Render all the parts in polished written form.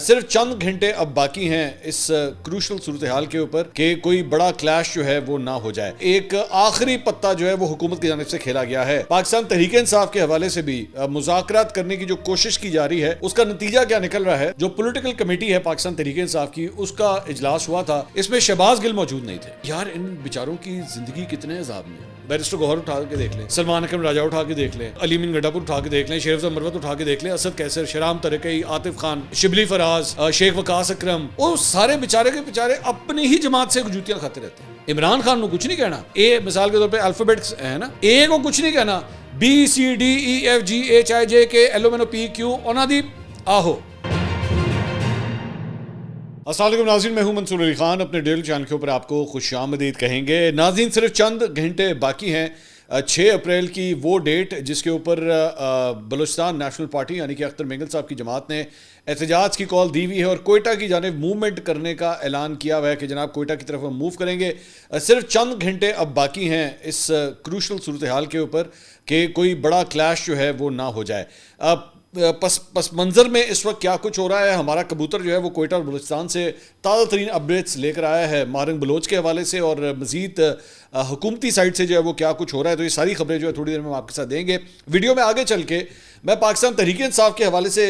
صرف چند گھنٹے اب باقی ہیں اس کروشل صورتحال کے اوپر کہ کوئی بڑا کلیش جو ہے وہ نہ ہو جائے. ایک آخری پتہ جو ہے وہ حکومت کی جانب سے کھیلا گیا ہے. پاکستان تحریک انصاف کے حوالے سے بھی مذاکرات کرنے کی جو کوشش کی جا رہی ہے اس کا نتیجہ کیا نکل رہا ہے. جو پولیٹیکل کمیٹی ہے پاکستان تحریک انصاف کی, اس کا اجلاس ہوا تھا, اس میں شہباز گل موجود نہیں تھے. یار ان بیچاروں کی زندگی کتنے عذاب میں. بیرسٹر گوہر اٹھا کے دیکھ لیں, سلمان اکرم راجہ اٹھا کے دیکھ لیں, علی امین گڈھا پور اٹھا کے دیکھ لیں, شیخ افضل مروت اٹھا کے دیکھ لیں, اسد کیسر, شہرام ترکی, عاطف خان, شبلی فراز, شیخ وقاص اکرم, وہ سارے بیچارے کے بیچارے اپنی ہی جماعت سے جوتیاں کھاتے رہتے ہیں. عمران خان کو کچھ نہیں کہنا, اے مثال کے طور پہ الفابیٹس ہے نا, اے کو کچھ نہیں کہنا, B C D E F G H I J K L O N او پی کیو اونا دی آہو. السلام علیکم ناظرین, میں ہوں منصور علی خان. اپنے ڈیلی چینل کے اوپر آپ کو خوش آمدید کہیں گے. ناظرین, صرف چند گھنٹے باقی ہیں 6 اپریل کی وہ ڈیٹ جس کے اوپر بلوچستان نیشنل پارٹی یعنی کہ اختر مینگل صاحب کی جماعت نے احتجاج کی کال دی ہوئی ہے اور کوئٹہ کی جانب موومنٹ کرنے کا اعلان کیا ہوا ہے کہ جناب کوئٹہ کی طرف ہم موو کریں گے. صرف چند گھنٹے اب باقی ہیں اس کروشل صورتحال کے اوپر کہ کوئی بڑا کلیش جو ہے وہ نہ ہو جائے. پس منظر میں اس وقت کیا کچھ ہو رہا ہے, ہمارا کبوتر جو ہے وہ کوئٹہ اور بلوچستان سے تازہ ترین اپڈیٹس لے کر آیا ہے مارنگ بلوچ کے حوالے سے, اور مزید حکومتی سائٹ سے جو ہے وہ کیا کچھ ہو رہا ہے. تو یہ ساری خبریں جو ہے تھوڑی دیر میں ہم آپ کے ساتھ دیں گے. ویڈیو میں آگے چل کے میں پاکستان تحریک انصاف کے حوالے سے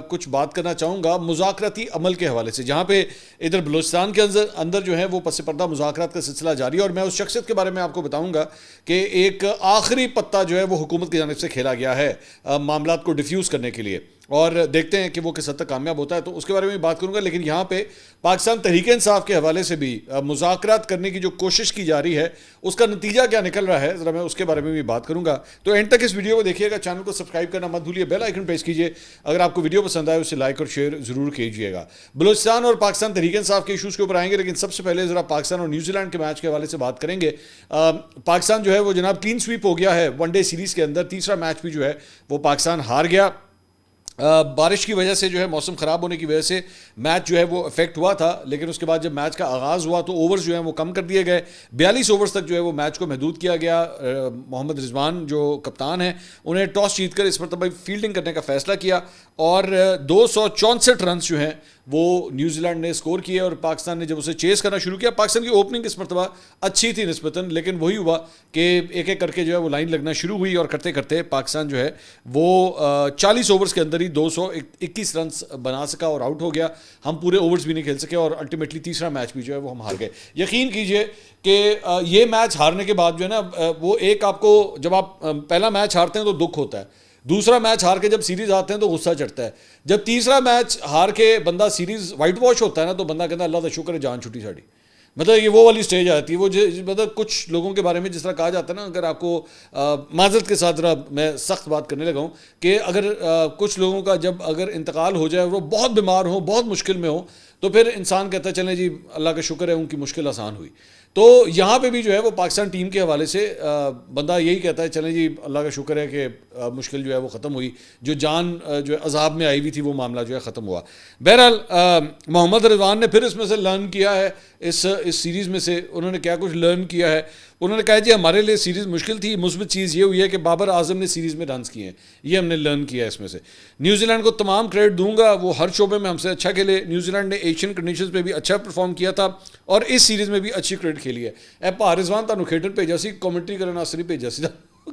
کچھ بات کرنا چاہوں گا مذاکراتی عمل کے حوالے سے, جہاں پہ ادھر بلوچستان کے اندر جو ہے وہ پس پردہ مذاکرات کا سلسلہ جاری ہے. اور میں اس شخصیت کے بارے میں آپ کو بتاؤں گا کہ ایک آخری پتہ جو ہے وہ حکومت کی جانب سے کھیلا گیا ہے معاملات کو ڈیفیوز کرنے کے لیے, اور دیکھتے ہیں کہ وہ کس حد تک کامیاب ہوتا ہے. تو اس کے بارے میں بات کروں گا, لیکن یہاں پہ پاکستان تحریک انصاف کے حوالے سے بھی مذاکرات کرنے کی جو کوشش کی جا رہی ہے اس کا نتیجہ کیا نکل رہا ہے, ذرا میں اس کے بارے میں بھی بات کروں گا. تو اینڈ تک اس ویڈیو کو دیکھیے گا, چینل کو سبسکرائب کرنا مت بھولیے, بیل آئیکن پریس کیجیے. اگر آپ کو ویڈیو پسند آئے اسے لائک اور شیئر ضرور کیجیے گا. بلوچستان اور پاکستان تحریک انصاف کے ایشوز کے اوپر آئیں گے, لیکن سب سے پہلے ذرا پاکستان اور نیوزی لینڈ کے میچ کے حوالے سے بات کریں گے. پاکستان جو ہے وہ جناب کلین سویپ ہو گیا ہے ون ڈے سیریز کے اندر. تیسرا میچ بھی جو ہے وہ پاکستان ہار گیا. بارش کی وجہ سے جو ہے, موسم خراب ہونے کی وجہ سے میچ جو ہے وہ افیکٹ ہوا تھا, لیکن اس کے بعد جب میچ کا آغاز ہوا تو اوورز جو ہیں وہ کم کر دیے گئے. 42 اوورز تک جو ہے وہ میچ کو محدود کیا گیا. محمد رضوان جو کپتان ہیں انہیں ٹاس جیت کر اس مرتبہ فیلڈنگ کرنے کا فیصلہ کیا اور 264 رنز جو ہیں وہ نیوزی لینڈ نے اسکور کیے. اور پاکستان نے جب اسے چیز کرنا شروع کیا, پاکستان کی اوپننگ اس مرتبہ اچھی تھی نسبتاً, لیکن وہی ہوا کہ ایک ایک کر کے جو ہے وہ لائن لگنا شروع ہوئی, اور کرتے کرتے پاکستان جو ہے وہ 40 اوورز کے اندر ہی 221 رنز بنا سکا اور آؤٹ ہو گیا. ہم پورے اوورز بھی نہیں کھیل سکے اور الٹیمیٹلی تیسرا میچ بھی جو ہے وہ ہم ہار گئے. یقین کیجئے کہ یہ میچ ہارنے کے بعد جو ہے نا, وہ ایک آپ کو جب آپ پہلا میچ ہارتے ہیں تو دکھ ہوتا ہے, دوسرا میچ ہار کے جب سیریز آتے ہیں تو غصہ چڑھتا ہے, جب تیسرا میچ ہار کے بندہ سیریز وائٹ واش ہوتا ہے نا تو بندہ کہتا ہے اللہ کا شکر ہے جان چھٹی ساڑی. مطلب یہ وہ والی سٹیج آتی ہے, وہ مطلب کچھ لوگوں کے بارے میں جس طرح کہا جاتا ہے نا, اگر آپ کو معذرت کے ساتھ ذرا میں سخت بات کرنے لگا ہوں کہ اگر کچھ لوگوں کا جب اگر انتقال ہو جائے, وہ بہت بیمار ہوں, بہت مشکل میں ہوں, تو پھر انسان کہتا ہے چلیں جی اللہ کا شکر ہے ان کی مشکل آسان ہوئی. تو یہاں پہ بھی جو ہے وہ پاکستان ٹیم کے حوالے سے بندہ یہی کہتا ہے چلیں جی اللہ کا شکر ہے کہ مشکل جو ہے وہ ختم ہوئی, جو جان جو ہے عذاب میں آئی ہوئی تھی وہ معاملہ جو ہے ختم ہوا. بہرحال محمد رضوان نے پھر اس میں سے لرن کیا ہے, اس سیریز میں سے انہوں نے کیا کچھ لرن کیا ہے. انہوں نے کہا جی ہمارے لیے سیریز مشکل تھی, مثبت چیز یہ ہوئی ہے کہ بابر اعظم نے سیریز میں رنز کیے ہیں, یہ ہم نے لرن کیا ہے اس میں سے. نیوزی لینڈ کو تمام کریڈٹ دوں گا, وہ ہر شعبے میں ہم سے اچھا کھیلے. نیوزی لینڈ نے ایشین کنڈیشنز پہ بھی اچھا پرفارم کیا تھا اور اس سیریز میں بھی اچھی کریڈٹ کھیلی ہے. اے رضوان تانوں کھیڈن بھیجا سی, کامنٹری کرنے واسطے نہیں بھیجا سی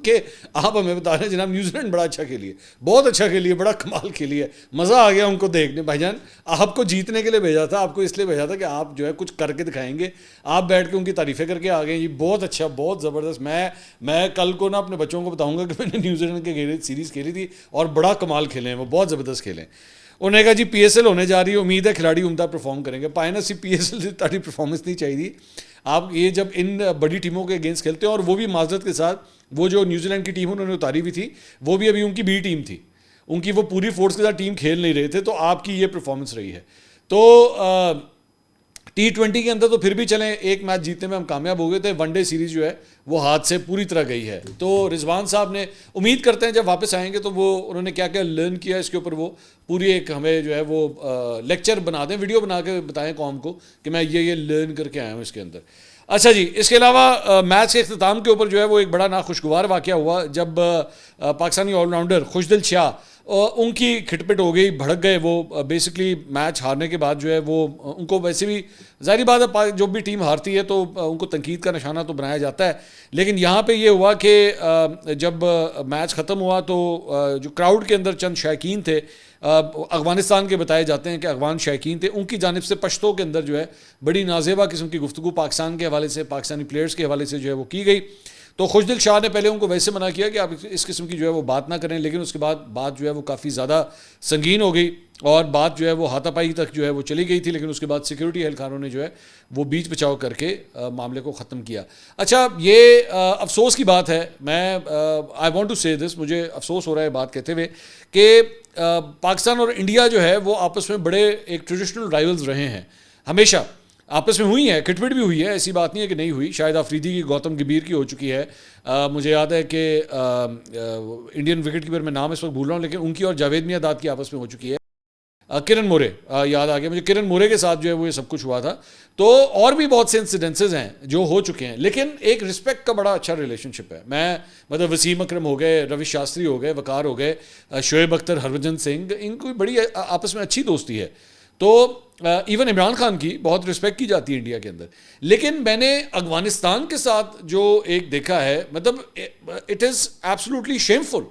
کہ آپ ہمیں بتا رہے ہیں جناب نیوزی لینڈ بڑا اچھا کھیلی ہے, بہت اچھا کھیلی ہے, بڑا کمال کھیلی ہے, مزہ آ گیا ان کو دیکھنے. بھائی جان آپ کو جیتنے کے لیے بھیجا تھا, آپ کو اس لیے بھیجا تھا کہ آپ جو ہے کچھ کر کے دکھائیں گے. آپ بیٹھ کے ان کی تعریفیں کر کے آ گئے, یہ بہت اچھا, بہت زبردست. میں کل کو نا اپنے بچوں کو بتاؤں گا کہ میں نے نیوزی لینڈ کے سیریز کھیلی تھی اور بڑا کمال کھیلے ہیں, وہ بہت زبردست کھیلے ہیں. انہوں نے کہا جی پی ایس ایل ہونے جا رہی ہے, امید ہے کھلاڑی عمدہ پرفارم کریں گے. پائے نا سی پی ایس ایل سے تاری پرفارمنس نہیں چاہیے. آپ یہ جب ان بڑی ٹیموں کے اگینسٹ کھیلتے ہیں, اور وہ بھی معذرت کے ساتھ وہ جو نیوزی لینڈ کی ٹیم انہوں نے اتاری ہوئی تھی وہ بھی ابھی ان کی بی ٹیم تھی, ان کی وہ پوری فورس کے ساتھ ٹیم کھیل نہیں رہے تھے, تو آپ کی یہ پرفارمنس رہی ہے. تو T20 کے اندر تو پھر بھی چلیں ایک میچ جیتنے میں ہم کامیاب ہو گئے تھے, ون ڈے سیریز جو ہے وہ ہاتھ سے پوری طرح گئی ہے. تو رضوان صاحب نے امید کرتے ہیں جب واپس آئیں گے تو وہ انہوں نے کیا کیا لرن کیا اس کے اوپر وہ پوری ایک ہمیں جو ہے وہ لیکچر بنا دیں, ویڈیو بنا کے بتائیں قوم کو کہ میں یہ لرن کر کے آیا ہوں اس کے اندر. اچھا جی, اس کے علاوہ میچ کے اختتام کے اوپر جو ہے وہ ایک بڑا ناخوشگوار واقعہ ہوا جب پاکستانی آل راؤنڈر خوشدل شاہ ان کی کھٹپٹ ہو گئی, بھڑک گئے وہ. بیسکلی میچ ہارنے کے بعد جو ہے وہ ان کو ویسے بھی ظاہری بات ہے جو بھی ٹیم ہارتی ہے تو ان کو تنقید کا نشانہ تو بنایا جاتا ہے, لیکن یہاں پہ یہ ہوا کہ جب میچ ختم ہوا تو جو کراؤڈ کے اندر چند شائقین تھے افغانستان کے بتائے جاتے ہیں کہ افغان شائقین تھے, ان کی جانب سے پشتوں کے اندر جو ہے بڑی نازیبا قسم کی گفتگو پاکستان کے حوالے سے, پاکستانی پلیئرز کے حوالے سے جو ہے وہ کی گئی. تو خوشدل شاہ نے پہلے ان کو ویسے منع کیا کہ آپ اس قسم کی جو ہے وہ بات نہ کریں, لیکن اس کے بعد بات جو ہے وہ کافی زیادہ سنگین ہو گئی اور بات جو ہے وہ ہاتھا پائی تک جو ہے وہ چلی گئی تھی, لیکن اس کے بعد سیکیورٹی اہلکاروں نے جو ہے وہ بیچ بچاؤ کر کے معاملے کو ختم کیا. اچھا, یہ افسوس کی بات ہے, میں آئی وانٹ ٹو سے دس, مجھے افسوس ہو رہا ہے بات کہتے ہوئے کہ پاکستان اور انڈیا جو ہے وہ آپس میں بڑے ایک ٹریڈیشنل رائیولز رہے ہیں, ہمیشہ آپس میں ہوئی ہیں, کھٹپٹ بھی ہوئی ہے, ایسی بات نہیں ہے کہ نہیں ہوئی. شاہد آفریدی کی گوتم گمبھیر کی ہو چکی ہے, مجھے یاد ہے کہ انڈین وکٹ کیپر میں نام اس وقت بھول رہا ہوں, لیکن ان کی اور جاوید میاں داد کی آپس میں ہو چکی ہے. کرن مورے, یاد آ گیا مجھے, کرن مورے کے ساتھ جو ہے وہ یہ سب کچھ ہوا تھا. تو اور بھی بہت سے انسیڈنسز ہیں جو ہو چکے ہیں, لیکن ایک رسپیکٹ کا بڑا اچھا ریلیشن شپ ہے. میں مطلب وسیم اکرم ہو گئے, روی شاستری ہو گئے, وقار ہو گئے, شعیب اختر, ہربھجن سنگھ, ان کی بڑی آپس میں اچھی دوستی ہے. تو ایون عمران خان کی بہت رسپیکٹ کی جاتی ہے انڈیا کے اندر. لیکن میں نے افغانستان کے ساتھ جو ایک دیکھا ہے, مطلب اٹ از ایبسولوٹلی شیمفل.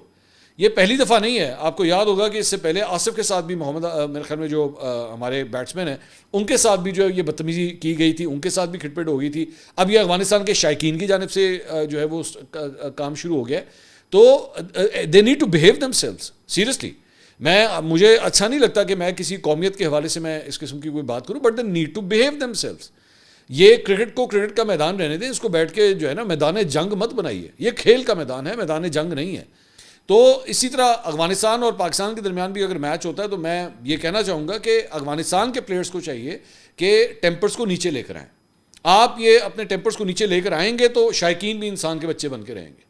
یہ پہلی دفعہ نہیں ہے, آپ کو یاد ہوگا کہ اس سے پہلے آصف کے ساتھ بھی محمد میرے خیال میں جو ہمارے بیٹسمین ہیں ان کے ساتھ بھی جو ہے یہ بدتمیزی کی گئی تھی, ان کے ساتھ بھی کھٹپٹ ہو گئی تھی. اب یہ افغانستان کے شائقین کی جانب سے جو ہے وہ کام شروع ہو گیا. تو they need to behave themselves seriously. مجھے اچھا نہیں لگتا کہ میں کسی قومیت کے حوالے سے میں اس قسم کی کوئی بات کروں, but they need to behave themselves. یہ کرکٹ کو کرکٹ کا میدان رہنے دیں, اس کو بیٹھ کے جو ہے نا میدان جنگ مت بنائیے. یہ کھیل کا میدان ہے, میدان جنگ نہیں ہے. تو اسی طرح افغانستان اور پاکستان کے درمیان بھی اگر میچ ہوتا ہے تو میں یہ کہنا چاہوں گا کہ افغانستان کے پلیئرز کو چاہیے کہ ٹیمپرز کو نیچے لے کر آئیں. آپ یہ اپنے ٹیمپرز کو نیچے لے کر آئیں گے تو شائقین بھی انسان کے بچے بن کے رہیں گے.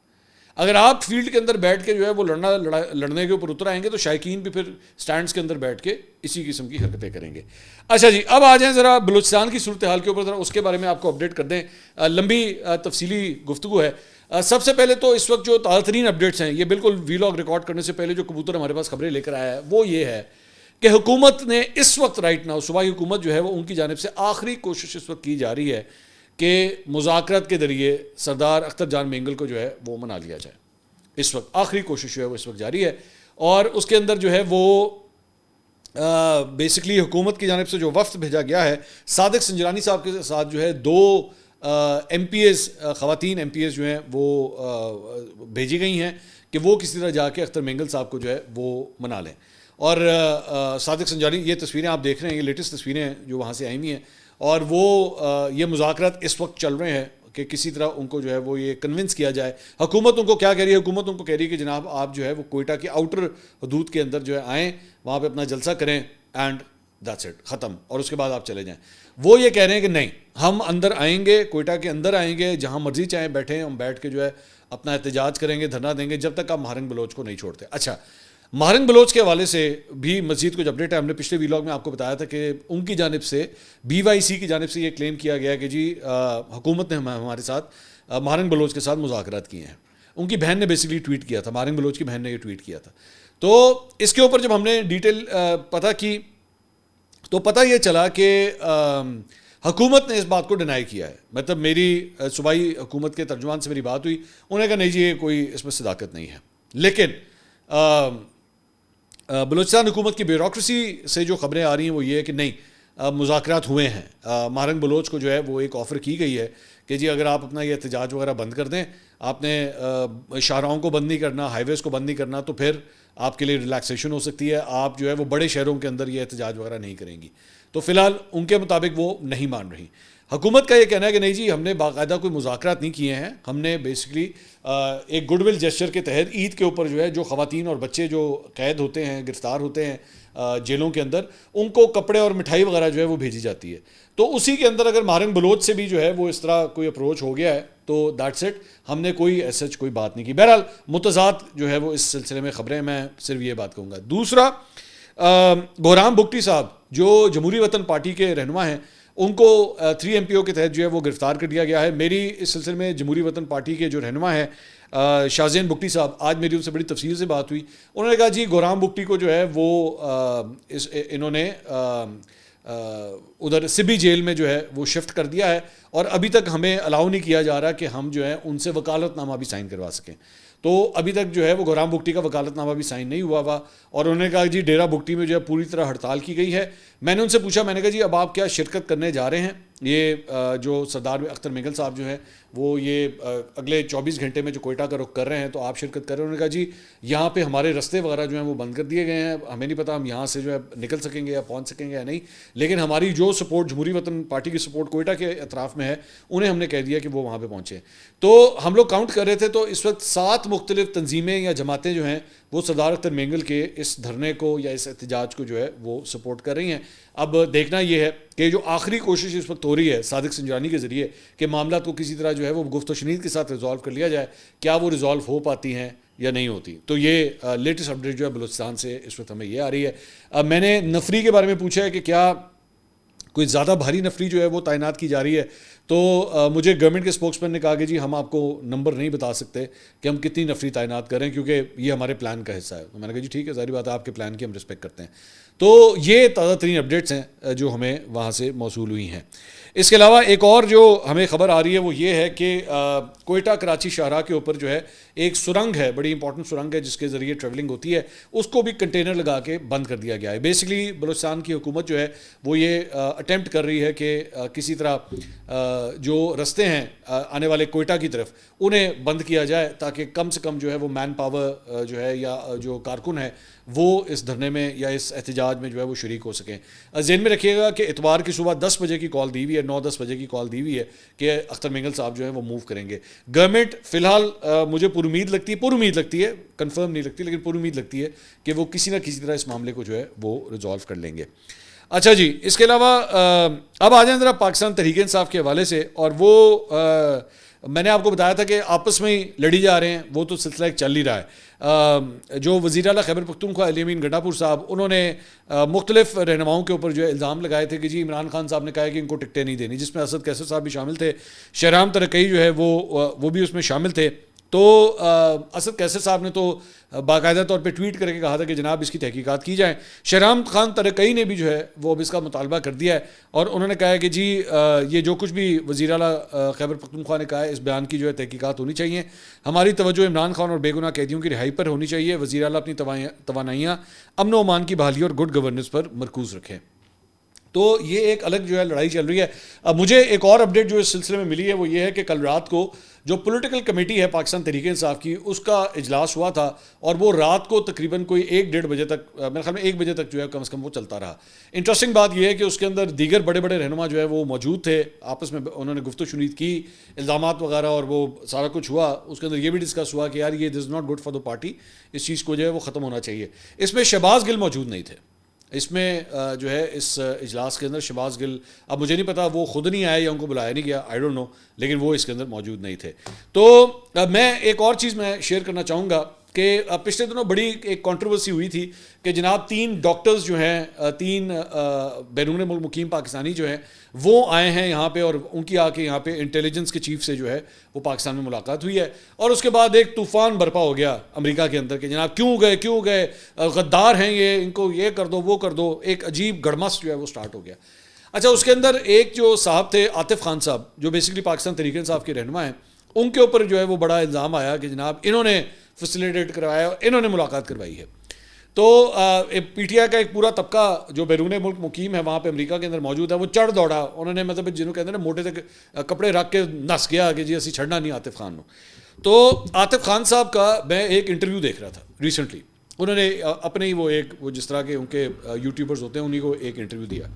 اگر آپ فیلڈ کے اندر بیٹھ کے جو ہے وہ لڑنے کے اوپر اتر آئیں گے تو شائقین بھی پھر سٹینڈز کے اندر بیٹھ کے اسی قسم کی حرکتیں کریں گے. اچھا جی, اب آ جائیں ذرا بلوچستان کی صورتحال کے اوپر, ذرا اس کے بارے میں آپ کو اپڈیٹ کر دیں. لمبی تفصیلی گفتگو ہے. سب سے پہلے تو اس وقت جو تازہ ترین اپڈیٹس ہیں, یہ بالکل وی لاگ ریکارڈ کرنے سے پہلے جو کبوتر ہمارے پاس خبریں لے کر آیا ہے وہ یہ ہے کہ حکومت نے اس وقت رائٹ ناؤ, صوبائی حکومت جو ہے وہ ان کی جانب سے آخری کوشش اس وقت کی جا رہی ہے کہ مذاکرات کے ذریعے سردار اختر جان مینگل کو جو ہے وہ منا لیا جائے. اس وقت آخری کوشش جو ہے وہ اس وقت جاری ہے, اور اس کے اندر جو ہے وہ بیسکلی حکومت کی جانب سے جو وفد بھیجا گیا ہے, صادق سنجرانی صاحب کے ساتھ جو ہے 2 ایم پی ایز, خواتین ایم پی ایز جو ہیں وہ بھیجی گئی ہیں کہ وہ کسی طرح جا کے اختر مینگل صاحب کو جو ہے وہ منا لیں. اور صادق سنجرانی, یہ تصویریں آپ دیکھ رہے ہیں, یہ لیٹسٹ تصویریں ہیں جو وہاں سے آئی ہوئی ہیں, اور وہ یہ مذاکرات اس وقت چل رہے ہیں کہ کسی طرح ان کو جو ہے وہ یہ کنونس کیا جائے. حکومت ان کو کیا کہہ رہی ہے, حکومت ان کو کہہ رہی ہے کہ جناب آپ جو ہے وہ کوئٹہ کی آؤٹر حدود کے اندر جو ہے آئیں, وہاں پہ اپنا جلسہ کریں, اینڈ دیٹس اٹ, ختم, اور اس کے بعد آپ چلے جائیں. وہ یہ کہہ رہے ہیں کہ نہیں, ہم اندر آئیں گے, کوئٹہ کے اندر آئیں گے, جہاں مرضی چاہیں بیٹھیں, ہم بیٹھ کے جو ہے اپنا احتجاج کریں گے, دھرنا دیں گے, جب تک آپ مہارنگ بلوچ کو نہیں چھوڑتے. اچھا, مہارنگ بلوچ کے حوالے سے بھی مزید کچھ اپڈیٹ ہے. ہم نے پچھلے ویلاگ میں آپ کو بتایا تھا کہ ان کی جانب سے BYC کی جانب سے یہ کلیم کیا گیا کہ جی حکومت نے ہمارے ساتھ مہارنگ بلوچ کے ساتھ مذاکرات کیے ہیں. ان کی بہن نے بیسکلی ٹویٹ کیا تھا, مہارنگ بلوچ کی بہن نے یہ ٹویٹ کیا تھا. تو اس کے اوپر جب ہم نے ڈیٹیل پتہ کی تو پتہ یہ چلا کہ حکومت نے اس بات کو ڈینائی کیا ہے. مطلب میری صوبائی حکومت کے ترجمان سے میری بات ہوئی, انہوں نے کہا نہیں جی یہ کوئی اس میں صداقت نہیں ہے. لیکن بلوچستان حکومت کی بیوروکریسی سے جو خبریں آ رہی ہیں وہ یہ ہے کہ نہیں مذاکرات ہوئے ہیں. مہارنگ بلوچ کو جو ہے وہ ایک آفر کی گئی ہے کہ جی اگر آپ اپنا یہ احتجاج وغیرہ بند کر دیں, آپ نے شاہراہوں کو بند نہیں کرنا, ہائی ویز کو بند نہیں کرنا, تو پھر آپ کے لیے ریلیکسیشن ہو سکتی ہے, آپ جو ہے وہ بڑے شہروں کے اندر یہ احتجاج وغیرہ نہیں کریں گی. تو فی الحال ان کے مطابق وہ نہیں مان رہی. حکومت کا یہ کہنا ہے کہ نہیں جی ہم نے باقاعدہ کوئی مذاکرات نہیں کیے ہیں, ہم نے بیسکلی ایک گڈ ول جیسچر کے تحت عید کے اوپر جو ہے جو خواتین اور بچے جو قید ہوتے ہیں, گرفتار ہوتے ہیں جیلوں کے اندر, ان کو کپڑے اور مٹھائی وغیرہ جو ہے وہ بھیجی جاتی ہے. تو اسی کے اندر اگر مہارنگ بلوچ سے بھی جو ہے وہ اس طرح کوئی اپروچ ہو گیا ہے تو دیٹس اٹ, ہم نے کوئی ایسا کوئی بات نہیں کی. بہرحال متضاد جو ہے وہ اس سلسلے میں خبریں, میں صرف یہ بات کہوں گا. دوسرا, گورام بگٹی صاحب جو جمہوری وطن پارٹی کے رہنما ہیں, ان کو 3 MPO کے تحت جو ہے وہ گرفتار کر دیا گیا ہے. میری اس سلسلے میں جمہوری وطن پارٹی کے جو رہنما ہیں شاہ زین بگٹی صاحب, آج میری ان سے بڑی تفصیل سے بات ہوئی. انہوں نے کہا جی گورام بگٹی کو جو ہے وہ انہوں نے ادھر سبی جیل میں جو ہے وہ شفٹ کر دیا ہے, اور ابھی تک ہمیں الاؤ نہیں کیا جا رہا کہ ہم جو ہے ان سے وکالت نامہ بھی سائن کروا سکیں. تو ابھی تک جو ہے وہ گورام بگٹی کا وکالت نامہ بھی سائن نہیں ہوا ہوا, اور انہوں نے کہا جی ڈیرا بگٹی میں جو ہے پوری طرح ہڑتال کی گئی ہے. میں نے ان سے پوچھا, میں نے کہا جی اب آپ کیا شرکت کرنے جا رہے ہیں, یہ جو سردار اختر مینگل صاحب جو ہیں وہ یہ اگلے 24 گھنٹے میں جو کوئٹہ کا رخ کر رہے ہیں تو آپ شرکت کر رہے ہیں. انہوں نے کہا جی یہاں پہ ہمارے رستے وغیرہ جو ہیں وہ بند کر دیے گئے ہیں, ہمیں نہیں پتہ ہم یہاں سے جو ہے نکل سکیں گے یا پہنچ سکیں گے یا نہیں, لیکن ہماری جو سپورٹ جمہوری وطن پارٹی کی سپورٹ کوئٹہ کے اطراف میں ہے انہیں ہم نے کہہ دیا کہ وہ وہاں پہ پہنچے. تو ہم لوگ کاؤنٹ کر رہے تھے تو اس وقت 7 مختلف تنظیمیں یا جماعتیں جو ہیں وہ سردار اختر مینگل کے اس دھرنے کو یا اس احتجاج کو جو ہے وہ سپورٹ کر رہی ہیں. اب دیکھنا یہ ہے کہ جو آخری کوشش اس وقت ہو رہی ہے صادق سنجرانی کے ذریعے کہ معاملات کو کسی طرح جو ہے وہ گفت و شنید کے ساتھ ریزالو کر لیا جائے, کیا وہ ریزالو ہو پاتی ہیں یا نہیں ہوتی. تو یہ لیٹسٹ اپڈیٹ جو ہے بلوچستان سے اس وقت ہمیں یہ آ رہی ہے. اب میں نے نفری کے بارے میں پوچھا ہے کہ کیا کوئی زیادہ بھاری نفری جو ہے وہ تعینات کی جا رہی ہے, تو مجھے گورنمنٹ کے اسپوکس مین نے کہا کہ جی ہم آپ کو نمبر نہیں بتا سکتے کہ ہم کتنی نفری تعینات کریں کیونکہ یہ ہمارے پلان کا حصہ ہے. تو میں نے کہا جی ٹھیک ہے, ظاہری بات ہے آپ کے پلان کی ہم رسپیکٹ کرتے ہیں. تو یہ تازہ ترین اپڈیٹس ہیں جو ہمیں وہاں سے موصول ہوئی ہیں. اس کے علاوہ ایک اور جو ہمیں خبر آ رہی ہے وہ یہ ہے کہ کوئٹہ کراچی شاہراہ کے اوپر جو ہے ایک سرنگ ہے, بڑی امپورٹنٹ سرنگ ہے جس کے ذریعے ٹریولنگ ہوتی ہے, اس کو بھی کنٹینر لگا کے بند کر دیا گیا ہے. بیسکلی بلوچستان کی حکومت جو ہے وہ یہ اٹیمپٹ کر رہی ہے کہ کسی طرح جو رستے ہیں آنے والے کوئٹہ کی طرف انہیں بند کیا جائے تاکہ کم سے کم جو ہے وہ مین پاور جو ہے یا جو کارکن ہے وہ اس دھرنے میں یا اس احتجاج میں جو ہے وہ شریک ہو سکیں. ذہن میں رکھیے گا کہ اتوار کی صبح 10 بجے کی کال دی ہوئی ہے, 9-10 بجے کی کال دی ہوئی ہے کہ اختر مینگل صاحب جو ہے وہ موو کریں گے. گورنمنٹ فی الحال مجھے پر امید لگتی ہے, کنفرم نہیں لگتی لیکن پر امید لگتی ہے کہ وہ کسی نہ کسی طرح اس معاملے کو جو ہے وہ ریزالو کر لیں گے. اچھا جی, اس کے علاوہ اب آ جائیں ذرا پاکستان تحریک انصاف کے حوالے سے, اور وہ میں نے آپ کو بتایا تھا کہ آپس میں ہی لڑی جا رہے ہیں, وہ تو سلسلہ ایک چل ہی رہا ہے. جو وزیر اعلیٰ خیبر پختونخوا علی امین گنڈاپور صاحب, انہوں نے مختلف رہنماؤں کے اوپر جو ہے الزام لگائے تھے کہ جی عمران خان صاحب نے کہا ہے کہ ان کو ٹکٹیں نہیں دینی, جس میں اسد کیسر صاحب بھی شامل تھے, شہرام ترکئی جو ہے وہ بھی اس میں شامل تھے. تو اسد کیسر صاحب نے تو باقاعدہ طور پہ ٹویٹ کر کے کہا تھا کہ جناب اس کی تحقیقات کی جائیں. شہرام خان ترکئی نے بھی جو ہے وہ اب اس کا مطالبہ کر دیا ہے, اور انہوں نے کہا ہے کہ جی یہ جو کچھ بھی وزیر اعلیٰ خیبر پختونخوا نے کہا ہے اس بیان کی جو ہے تحقیقات ہونی چاہیے. ہماری توجہ عمران خان اور بے گناہ قیدیوں کی رہائی پر ہونی چاہیے. وزیر اعلیٰ اپنی توانائیاں امن و امان کی بحالی اور گڈ گورننس پر مرکوز رکھیں. تو یہ ایک الگ جو ہے لڑائی چل رہی ہے. اب مجھے ایک اور اپڈیٹ جو اس سلسلے میں ملی ہے وہ یہ ہے کہ کل رات کو جو پولیٹیکل کمیٹی ہے پاکستان تحریک انصاف کی, اس کا اجلاس ہوا تھا, اور وہ رات کو تقریباً کوئی 1-1:30 بجے تک, میرے خیال میں 1 بجے تک جو ہے کم از کم وہ چلتا رہا. انٹرسٹنگ بات یہ ہے کہ اس کے اندر دیگر بڑے بڑے رہنما جو ہے وہ موجود تھے, آپس میں انہوں نے گفت و شنید کی, الزامات وغیرہ اور وہ سارا کچھ ہوا. اس کے اندر یہ بھی ڈسکس ہوا کہ یار یہ this is not good for the party, اس چیز کو جو ہے وہ ختم ہونا چاہیے. اس میں شہباز گل موجود نہیں تھے. اس میں جو ہے اس اجلاس کے اندر شہباز گل, اب مجھے نہیں پتا وہ خود نہیں آئے یا ان کو بلایا نہیں گیا, آئی ڈونٹ نو, لیکن وہ اس کے اندر موجود نہیں تھے. تو میں ایک اور چیز میں شیئر کرنا چاہوں گا کہ پچھلے دنوں بڑی ایک کنٹروورسی ہوئی تھی کہ جناب 3 ڈاکٹرز جو ہیں, 3 بیرون ملک مقیم پاکستانی جو ہیں وہ آئے ہیں یہاں پہ, اور ان کی آ کے یہاں پہ انٹیلیجنس کے چیف سے جو ہے وہ پاکستان میں ملاقات ہوئی ہے. اور اس کے بعد ایک طوفان برپا ہو گیا امریکہ کے اندر کہ جناب کیوں گئے, غدار ہیں یہ, ان کو یہ کر دو وہ کر دو. ایک عجیب گڑمس جو ہے وہ سٹارٹ ہو گیا. اچھا, اس کے اندر ایک جو صاحب تھے عاطف خان صاحب, جو بیسکلی پاکستان تحریک انصاف کے رہنما ہیں, ان کے اوپر جو ہے وہ بڑا الزام آیا کہ جناب انہوں نے فیسیلیٹیٹ کروایا, انہوں نے ملاقات کروائی ہے. تو پی ٹی آئی کا ایک پورا طبقہ جو بیرون ملک مقیم ہے وہاں پہ امریکہ کے اندر موجود ہے, وہ چڑھ دوڑا. انہوں نے مطلب جنہوں کہتے ہیں نا موٹے تک کپڑے رکھ کے نس گیا کہ جی اسی چھڑنا نہیں عاطف خان کو. تو عاطف خان صاحب کا میں ایک انٹرویو دیکھ رہا تھا ریسنٹلی, انہوں نے اپنے ہی وہ جس طرح کے ان کے یوٹیوبرز ہوتے ہیں انہیں کو ایک انٹرویو دیا.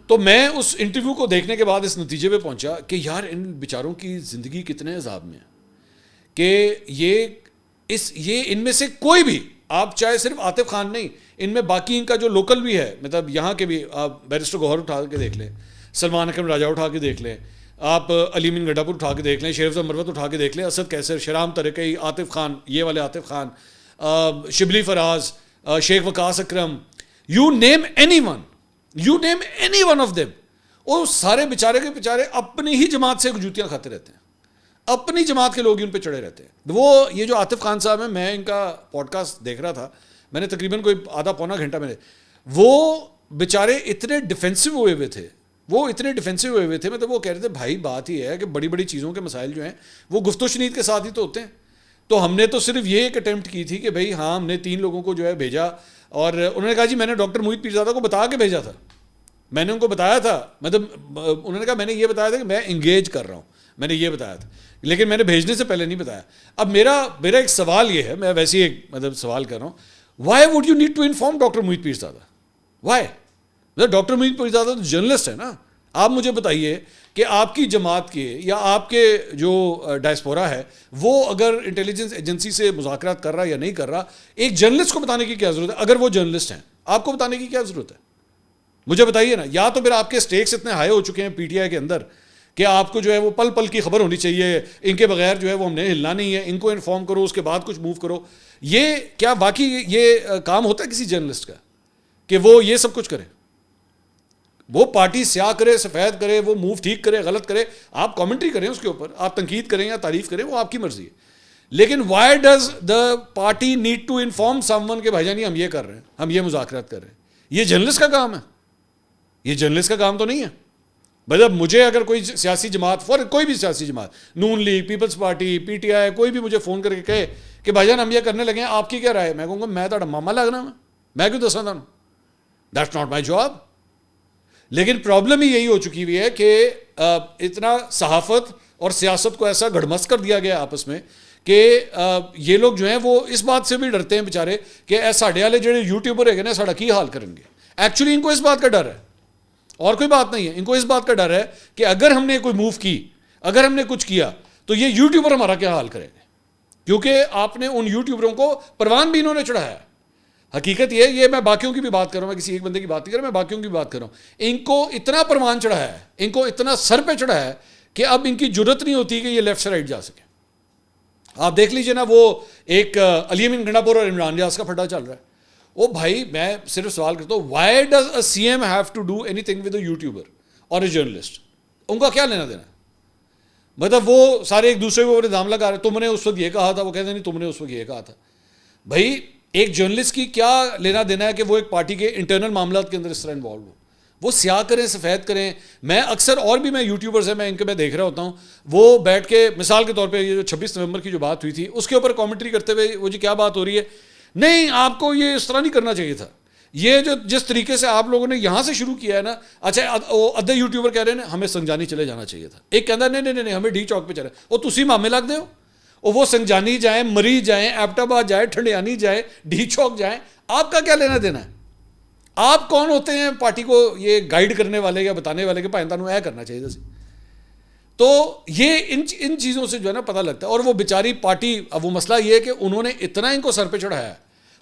تو میں اس انٹرویو کو دیکھنے کے بعد اس نتیجے پہ پہنچا کہ یار ان بیچاروں کی زندگی کتنے عذاب میں ہے کہ یہ ان میں سے کوئی بھی, آپ چاہے صرف عاطف خان نہیں, ان میں باقی ان کا جو لوکل بھی ہے, مطلب یہاں کے بھی, آپ بیرسٹر گوہر اٹھا کے دیکھ لیں, سلمان اکرم راجہ اٹھا کے دیکھ لیں, آپ علی امین گنڈاپور اٹھا کے دیکھ لیں, شیخ افضل مروت اٹھا کے دیکھ لیں, اسد کیسر, شہرام ترکئی, عاطف خان, یہ والے Atif Khan, Shibli Faraz, Sheikh Waqas Akram, you name any one of them, وہ سارے بیچارے کے بیچارے اپنی ہی جماعت سے جوتیاں کھاتے رہتے ہیں, اپنی جماعت کے لوگ ہی ان پہ چڑھے رہتے ہیں. وہ یہ جو عاطف خان صاحب ہیں, میں ان کا پوڈ کاسٹ دیکھ رہا تھا, میں نے تقریباً کوئی آدھا پونا گھنٹہ میں نے, وہ بیچارے اتنے ڈیفینسو ہوئے تھے, مطلب وہ کہہ رہے تھے بھائی بات ہی ہے کہ بڑی بڑی چیزوں کے مسائل جو ہیں وہ گفت و شنید کے ساتھ ہی تو ہوتے ہیں. تو ہم نے تو صرف یہ ایک اٹیمپٹ کی تھی کہ بھائی ہاں ہم نے 3 لوگوں کو جو ہے بھیجا, اور انہوں نے کہا جی میں نے ڈاکٹر موہت پیرزادہ کو بتا کے بھیجا تھا, میں نے ان کو بتایا تھا, مطلب انہوں نے کہا میں نے یہ بتایا تھا کہ میں انگیج کر رہا ہوں, میں نے یہ بتایا تھا, لیکن میں نے بھیجنے سے پہلے نہیں بتایا. اب میرا ایک سوال یہ ہے, میں ویسے ہی ایک مطلب سوال کر رہا ہوں, why would you need to inform doctor Mohit Pirzada, why? Doctor Mohit Pirzada تو جرنلسٹ ہے نا. آپ مجھے بتائیے کہ آپ کی جماعت کے یا آپ کے جو ڈائسپورا ہے وہ اگر انٹیلیجنس ایجنسی سے مذاکرات کر رہا یا نہیں کر رہا, ایک جرنلسٹ کو بتانے کی کیا ضرورت ہے؟ اگر وہ جرنلسٹ ہیں آپ کو بتانے کی کیا ضرورت ہے؟ مجھے بتائیے نا. یا تو پھر آپ کے سٹیکس اتنے ہائی ہو چکے ہیں پی ٹی آئی کے اندر کہ آپ کو جو ہے وہ پل پل کی خبر ہونی چاہیے, ان کے بغیر جو ہے وہ ہم نے ہلنا نہیں ہے, ان کو انفارم کرو اس کے بعد کچھ موو کرو. یہ کیا واقعی یہ کام ہوتا ہے کسی جرنلسٹ کا کہ وہ یہ سب کچھ کرے؟ وہ پارٹی سیاہ کرے سفید کرے, وہ موو ٹھیک کرے غلط کرے, آپ کامنٹری کریں اس کے اوپر, آپ تنقید کریں یا تعریف کریں, وہ آپ کی مرضی ہے. لیکن why does the party need to inform someone کہ بھائی جان ہم یہ کر رہے ہیں, ہم یہ مذاکرات کر رہے ہیں؟ یہ جرنلسٹ کا کام ہے, یہ جرنلسٹ کا کام تو نہیں ہے. مطلب مجھے اگر کوئی سیاسی جماعت کوئی بھی سیاسی جماعت, Noon League, Peoples Party, P T I, کوئی بھی مجھے فون کر کے کہے کہ بھائی جان ہم یہ کرنے لگے ہیں, آپ کی کیا رائے ہے؟ میں کہوں گا میں تھوڑا ماما لگنا, میں کیوں دسنا تھا, دیٹس ناٹ مائی جاب. لیکن پرابلم ہی یہی ہو چکی ہوئی ہے کہ اتنا صحافت اور سیاست کو ایسا گڑمس کر دیا گیا آپس میں کہ یہ لوگ جو ہیں وہ اس بات سے بھی ڈرتے ہیں بیچارے کہ ساڈے والے جڑے یوٹیوبر ہے نا ساڈا کی حال کریں گے. ایکچولی ان کو اس بات کا ڈر ہے, اور کوئی بات نہیں ہے, ان کو اس بات کا ڈر ہے کہ اگر ہم نے کوئی موو کی, اگر ہم نے کچھ کیا تو یہ یوٹیوبر ہمارا کیا حال کریں گے, کیونکہ آپ نے ان یوٹیوبروں کو پروان بھی انہوں نے چڑھایا ہے. حقیقت یہ میں باقیوں کی بھی بات کر رہا ہوں, میں کسی ایک بندے کی بات نہیں کر رہا, میں باقیوں کی بھی بات کر رہا ہوں. ان کو اتنا پروان چڑھا ہے, ان کو اتنا سر پہ چڑھا ہے کہ اب ان کی جرت نہیں ہوتی کہ یہ لیفٹ سے رائٹ جا سکے. آپ دیکھ لیجئے نا, وہ ایک علی امین گنڈا پور اور عمران ریاض کا پھڈا چل رہا ہے. وہ بھائی میں صرف سوال کرتا ہوں, why does a C M have to do anything with a YouTuber اور اے جرنلسٹ؟ ان کا کیا لینا دینا؟ مطلب وہ سارے ایک دوسرے کو الزام لگا رہے, تم نے اس وقت یہ کہا تھا, وہ کہتے نہیں تم نے اس وقت یہ کہا تھا. بھائی ایک جرنلسٹ کی کیا لینا دینا ہے کہ وہ ایک پارٹی کے انٹرنل معاملات کے اندر اس طرح انوالو ہو؟ وہ سیاہ کریں سفید کریں. میں اکثر اور بھی میں یوٹیوبرز ہیں, میں ان کے میں دیکھ رہا ہوتا ہوں, وہ بیٹھ کے مثال کے طور پہ یہ جو 26 نومبر کی جو بات ہوئی تھی اس کے اوپر کامنٹری کرتے ہوئے, وہ جی کیا بات ہو رہی ہے, نہیں آپ کو یہ اس طرح نہیں کرنا چاہیے تھا, یہ جو جس طریقے سے آپ لوگوں نے یہاں سے شروع کیا ہے نا. اچھا ادھے یوٹیوبر کہہ رہے ہیں ہمیں سنجانی چلے جانا چاہیے تھا, ایک کہتا ہے نہیں ہمیں ڈی چوک پہ چلے, وہ تسی مامے لگ دے ہو, وہ سنجانی جائیں, مری جائیں, ایبٹ آباد جائیں, ٹھنڈیانی جائیں, ڈی چوک جائیں, آپ کا کیا لینا دینا ہے؟ آپ کون ہوتے ہیں پارٹی کو یہ گائیڈ کرنے والے یا بتانے والے کہ پائندہ نو اے کرنا چاہیے تھا؟ تو یہ ان چیزوں سے جو ہے نا پتہ لگتا ہے. اور وہ بیچاری پارٹی, اب وہ مسئلہ یہ ہے کہ انہوں نے اتنا ان کو سر پہ چڑھایا ہے,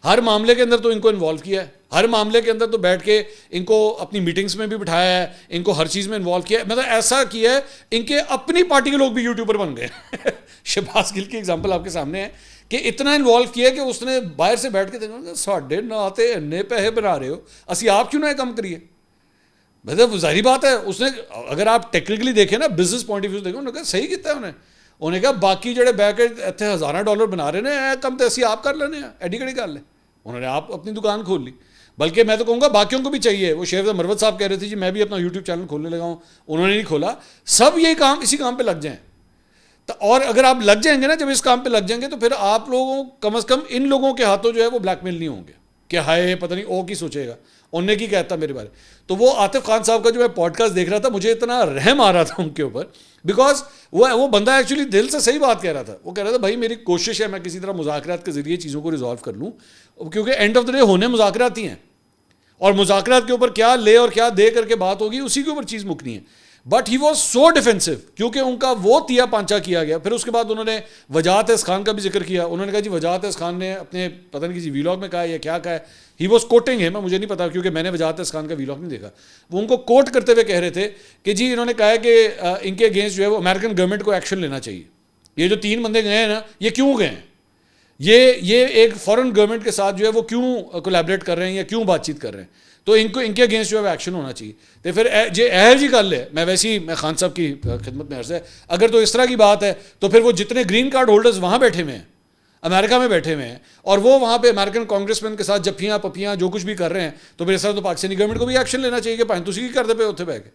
ہر معاملے کے اندر تو ان کو انوالو کیا ہے, ہر معاملے کے اندر تو بیٹھ کے ان کو اپنی میٹنگز میں بھی بٹھایا ہے, ان کو ہر چیز میں انوالو کیا ہے. مطلب ایسا کیا ہے ان کے اپنی پارٹی کے لوگ بھی یوٹیوبر بن گئے. شہباز گل کی ایگزامپل آپ کے سامنے ہے کہ اتنا انوالو کیا کہ اس نے باہر سے بیٹھ کے دیکھا ساڈے ناتے انے پیسے بنا رہے ہو, اسی آپ کیوں نہ کم کریے. مطلب ظاہری بات ہے, اس نے اگر آپ ٹیکنیکلی دیکھیں نا, بزنس پوائنٹ آف ویو سے دیکھیں, انہوں نے کہا صحیح کیتا ہے انہوں نے کہا باقی جڑے بہ کے اتنے $1000 بنا رہے ہیں کم تو اسی آپ کر لینے ہیں, ایڈی کڑی گل ہے. انہوں نے آپ اپنی دکان کھول لی. بلکہ میں تو کہوں گا باقیوں کو بھی چاہیے. وہ شیخ مروت صاحب کہہ رہے تھے جی میں بھی اپنا یوٹیوب چینل کھولنے لگا ہوں, انہوں نے نہیں کھولا. سب یہ کام اسی کام پہ لگ جائیں. اور اگر آپ لگ جائیں گے نا, جب اس کام پہ لگ جائیں گے تو پھر آپ لوگوں کم از کم ان لوگوں کے ہاتھوں جو ہے وہ بلیک میل نہیں ہوں گے کہ ہائے پتہ نہیں او کی سوچے گا, انہوں نے کی کہتا میرے بارے. تو وہ عاطف خان صاحب کا جو میں پوڈ کاسٹ دیکھ رہا تھا, مجھے اتنا رحم آ رہا تھا ان کے اوپر, بیکاز وہ بندہ ایکچولی دل سے صحیح بات کہہ رہا تھا. وہ کہہ رہا تھا بھائی میری کوشش ہے میں کسی طرح مذاکرات کے ذریعے چیزوں کو ریزالو کر لوں, کیونکہ اینڈ آف دا ڈے ہونے مذاکرات ہی ہیں, اور مذاکرات کے اوپر کیا لے اور کیا دے کر کے بات ہوگی اسی کے اوپر چیز مکنی ہے. But he was so defensive, کیونکہ ان کا وہ تیا پانچا کیا گیا. پھر اس کے بعد انہوں نے وجاہت اس خان کا بھی ذکر کیا. انہوں نے کہا جی وجاہت اس خان نے اپنے پتہ نہیں کسی ویلاگ میں کہا یا کیا کہا ہے, ہی واز کوٹنگ ہے, مجھے نہیں پتا کیونکہ میں نے وجاہت اس خان کا ویلاگ نہیں دیکھا. وہ ان کو کوٹ کرتے ہوئے کہہ رہے تھے کہ جی انہوں نے کہا ہے کہ ان کے اگینسٹ جو ہے وہ امریکن گورنمنٹ کو ایکشن لینا چاہیے. یہ جو 3 بندے گئے ہیں نا, یہ کیوں گئے ہیں, یہ ایک فارن گورنمنٹ کے ساتھ جو ہے وہ کیوں کولیبریٹ کر رہے ہیں یا کیوں بات چیت کر رہے ہیں. تو ان کے اگینسٹ جو ہے ایکشن ہونا چاہیے. تو پھر جو اہل جی گل ہے, میں ویسے ہی میں خان صاحب کی خدمت میں عرض ہے, اگر تو اس طرح کی بات ہے تو پھر وہ جتنے گرین کارڈ ہولڈرز وہاں بیٹھے ہوئے ہیں, امریکہ میں بیٹھے ہوئے ہیں, اور وہ وہاں پہ امریکن کانگریس مین کے ساتھ جپیاں پپیاں جو کچھ بھی کر رہے ہیں, تو پھر اس طرح تو پاکستانی گورنمنٹ کو بھی ایکشن لینا چاہیے کہ پائن تسی کی کرتے پہ اتنے بیٹھ کے.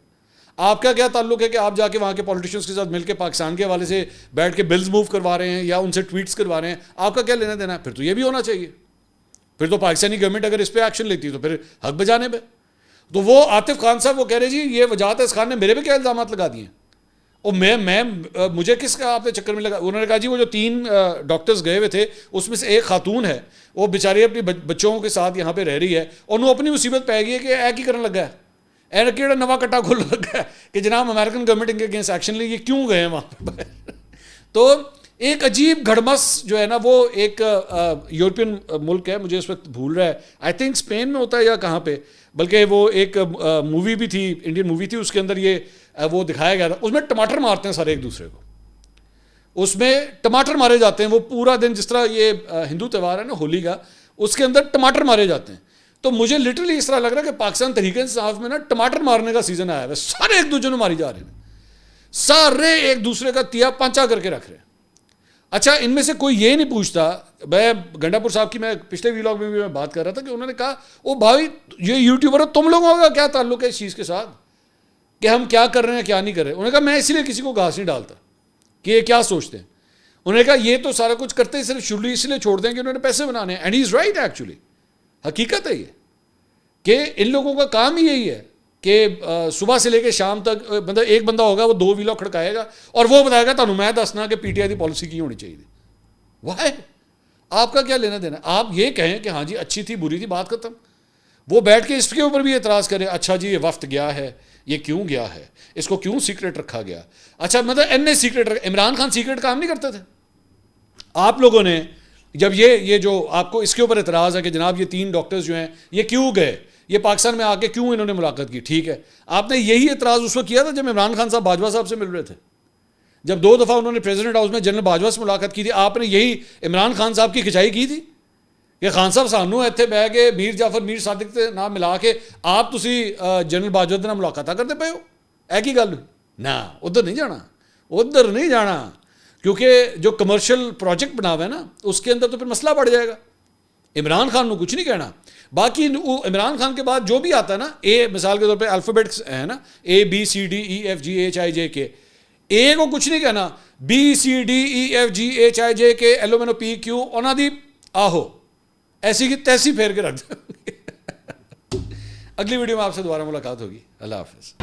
آپ کا کیا تعلق ہے کہ آپ جا کے وہاں کے پولیٹیشینس کے ساتھ مل کے پاکستان کے حوالے سے بیٹھ کے بلز موو کروا رہے ہیں یا ان سے ٹویٹس کروا رہے ہیں؟ آپ کا کیا لینا دینا ہے؟ پھر تو یہ بھی ہونا چاہیے. پھر تو پاکستانی گورنمنٹ اگر اس پہ ایکشن لیتی ہے تو پھر حق بجانے پہ. تو وہ عاطف خان صاحب وہ کہہ رہے جی یہ وجاہت اس خان نے میرے پہ کیا الزامات لگا دیے ہیں, اور میں مجھے کس کا آپ نے چکر میں لگا. انہوں نے کہا جی وہ جو 3 ڈاکٹرز گئے ہوئے تھے اس میں سے ایک خاتون ہے, وہ بیچاری اپنی بچوں کے ساتھ یہاں پہ رہ رہی ہے, اور وہ اپنی مصیبت پہ گئی ہے کہ اے کی کرنے لگا ہے, اے کیڑا نواں کٹا کھولنے لگا ہے کہ جناب امریکن گورنمنٹ ان کے اگینسٹ ایکشن لی, یہ کیوں گئے ہیں وہاں پہ. تو ایک عجیب گھڑمس جو ہے نا, وہ ایک یورپین ملک ہے, مجھے اس وقت بھول رہا ہے, آئی تھنک اسپین میں ہوتا ہے یا کہاں پہ, بلکہ وہ ایک مووی بھی تھی, انڈین مووی تھی, اس کے اندر یہ وہ دکھایا گیا تھا. اس میں ٹماٹر مارتے ہیں سارے ایک دوسرے کو, اس میں ٹماٹر مارے جاتے ہیں, وہ پورا دن جس طرح یہ ہندو تہوار ہے نا ہولی کا, اس کے اندر ٹماٹر مارے جاتے ہیں. تو مجھے لٹرلی اس طرح لگ رہا ہے کہ پاکستان تحریک انصاف میں نا ٹماٹر مارنے کا سیزن آیا ہے, سارے ایک دوسرے کو ماری جا رہے ہیں, سارے ایک دوسرے کا تیا پانچا کر کے رکھ رہے ہیں. اچھا ان میں سے کوئی یہ نہیں پوچھتا, میں گنڈا پور صاحب کی میں پچھلے ویلاگ میں بھی میں بات کر رہا تھا کہ انہوں نے کہا او بھائی یہ یوٹیوبر ہے, تم لوگوں کا کیا تعلق ہے اس چیز کے ساتھ کہ ہم کیا کر رہے ہیں کیا نہیں کر رہے. انہوں نے کہا میں اسی لیے کسی کو گھاس نہیں ڈالتا کہ یہ کیا سوچتے ہیں. انہوں نے کہا یہ تو سارا کچھ کرتے ہیں صرف شروع اس لیے چھوڑ دیں کہ انہوں نے پیسے بنانے ہیں. And he is right, actually حقیقت ہے یہ کہ ان لوگوں کا کام ہی یہی ہے کہ صبح سے لے کے شام تک ایک بندہ ہوگا وہ 2 ویلاگ کھڑکائے گا اور وہ بتائے گا تمہیں میں دسنا کہ پی ٹی آئی کی پالیسی کی ہونی چاہیے. واہ, آپ کا کیا لینا دینا. آپ یہ کہیں کہ ہاں جی اچھی تھی بری تھی بات ختم. وہ بیٹھ کے اس کے اوپر بھی اعتراض کرے, اچھا جی یہ وفد گیا ہے, یہ کیوں گیا ہے, اس کو کیوں سیکرٹ رکھا گیا. اچھا مطلب ان نے سیکرٹ رکھا, عمران خان سیکرٹ کام نہیں کرتے تھے. آپ لوگوں نے جب یہ جو آپ کو اس کے اوپر اعتراض ہے کہ جناب یہ 3 ڈاکٹرز جو ہیں یہ کیوں گئے, یہ پاکستان میں آ کے کیوں انہوں نے ملاقات کی, ٹھیک ہے آپ نے یہی اعتراض اس وقت کیا تھا جب عمران خان صاحب باجوہ صاحب سے مل رہے تھے, جب 2 دفعہ انہوں نے پریزیڈنٹ ہاؤس میں جنرل باجوہ سے ملاقات کی تھی. آپ نے یہی عمران خان صاحب کی کھچائی کی تھی کہ خان صاحب سانو اتنے بہ کے میر جعفر میر صادق کے نام ملا کے آپ تسی جنرل باجوہ کے نام ملاقات کرتے پے ہو, اے کی گل نہ, ادھر نہیں جانا, ادھر نہیں جانا, کیونکہ جو کمرشل پروجیکٹ بنا ہوا ہے نا اس کے اندر تو پھر مسئلہ بڑھ جائے گا. عمران خان کو کچھ نہیں کہنا. باقی عمران خان کے بعد جو بھی آتا ہے نا, اے مثال کے طور پہ الفابیٹس ہے نا, ABCDEFGHIJK, اے کو کچھ نہیں کہنا, BCDEFGHIJK LMNOPQ انہاں دی آہو ایسی کی تیسی پھیر کے رکھ دیں. اگلی ویڈیو میں آپ سے دوبارہ ملاقات ہوگی. اللہ حافظ.